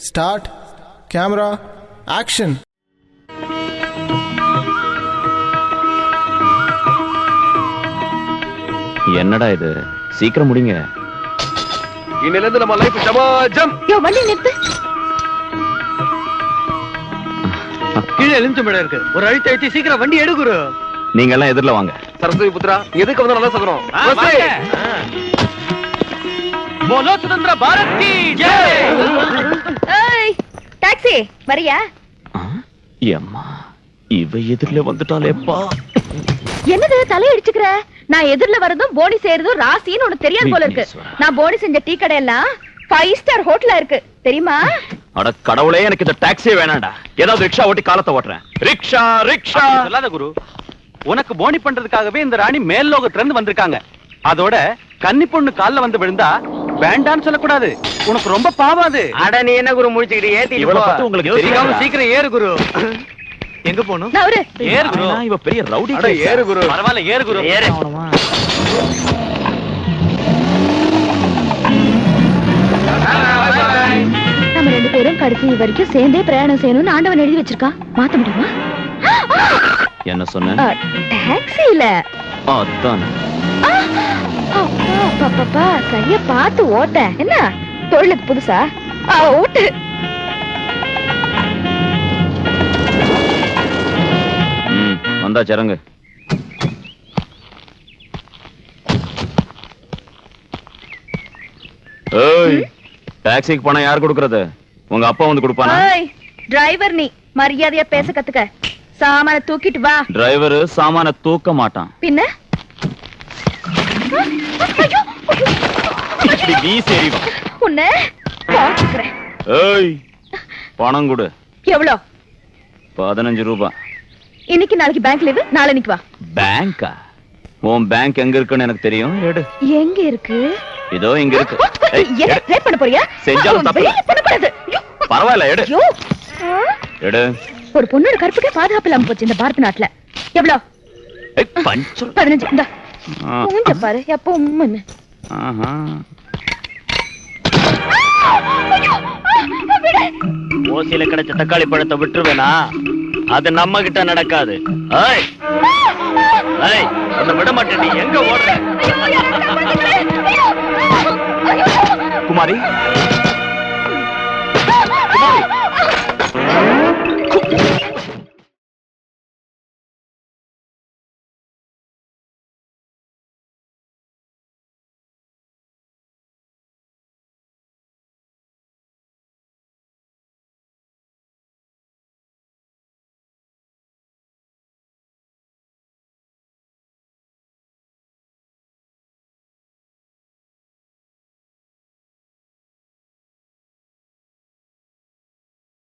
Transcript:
Start camera action. என்னடா இது, சீக்கிரம் முடிங்க. இன்னில இருந்து நம்ம லைஃப் ஜமாஜம். யோ வண்டி நிறுத்து. கீழே எலுமிச்சம் பழம் இருக்கு, ஒரு அழுத்தி அழுத்தி சீக்கிரம் வண்டி எடு குரு. நீங்க எல்லாம் எதிரில வாங்க. சரஸ்வதி புத்ரா, எதுக்கு வந்து நல்லா சொல்றோம். போலோ சுதந்திர பாரத் கி ஜெய். ஏய் டாக்ஸி வரியா? அம்மா, இவ எதிரில வந்துட்டாளேப்பா. என்னது தலை அடிச்சுக்கிற? நான் எதிரில வரதும் போடி செய்யறதும் ராசின்னு உனக்கு தெரியாது போல இருக்கு. நான் போடி செஞ்ச டீ கடை எல்லாம் 5 ஸ்டார் ஹோட்டலா இருக்கு தெரியுமா? அட கடவுளே, எனக்கு இந்த டாக்ஸியே வேணாம்டா. ஏதாவது ரிக்ஷா ஓட்டி காலத்தை ஓட்டுறேன். ரிக்ஷா ரிக்ஷா சொல்லாத குரு. உனக்கு போனி பண்றதுக்காகவே இந்த ராணி மேல் லோகத்துல இருந்து வந்திருக்காங்க. அதோட கன்னி பொண்ணு கால்ல வந்து விழுந்தா வேண்டான்னு சொல்லக்கூடாது. உனக்கு ரொம்ப பாவம் அது. அட நீ என்ன குரு முடிச்சுக்கிட்டு ஏத்தி இவளை பத்தி உங்களுக்கு தெரியாம சீக்கிரம் ஏறு குரு. எங்க போணும்? நான் ஒரு ஏறு குரு. இவ பெரிய ரவுடி. ஏறு குரு. பரவாயில்ல ஏறு குரு. ஏறு. நம்ம 2 பேரும் கடைசி வரைக்கும் சேர்ந்தே பிரயாணம் செய்யணும்னு ஆண்டவன் எழுதி வச்சிருக்கான். மாத்த முடியுமா? என்ன சொன்ன? டாக்ஸில. அதான். பாப்பா கைய பார்த்து ஓட்ட. என்ன தொழிலுக்கு புதுசா? ஓட்டு. வந்தா சரங்கு. ஏய், டாக்ஸிக்கு பணம் யார் கொடுக்கறது? உங்க அப்பா வந்து கொடுப்பானா? டிரைவர் நீ மரியாதையா பேச கத்துக்க. சாமான தூக்கிட்டு வா. டிரைவர் சாமான தூக்க மாட்டான். பின்ன இப்படி வீசி எறிவான். உன்னை பாத்துக்கிறேன். ஏய், பணம் கொடு. எவ்வளோ? 15 ரூபாய். இன்னைக்கு நாளைக்கு பேங்க் லீவு, நாளைக்கு வா. பேங்கா? உன் பேங்க் எங்க இருக்குன்னு எனக்கு தெரியும். எடு. எங்க இருக்கு? இதோ இங்க இருக்கு. என்ன ரேப் பண்ண போறியா? செஞ்சாலும் தப்பு. பண்ணக்கூடாது. பரவாயில்ல, எடு. எடு. ஒரு பொண்ணோட கற்புக்கே பாதுகாப்பு இல்லாம போச்சு இந்த பாரத நாட்டுல. எவ்வளோ? 15. இந்த மூஞ்ச பாரு எப்போ உம்முன்னு. ஓசியில கிடைச்ச தக்காளி பழத்தை விட்டுருவேனா? அது நம்ம கிட்ட நடக்காது. உன்னை விட மாட்டேன். நீ எங்க ஓடுற? குமாரி,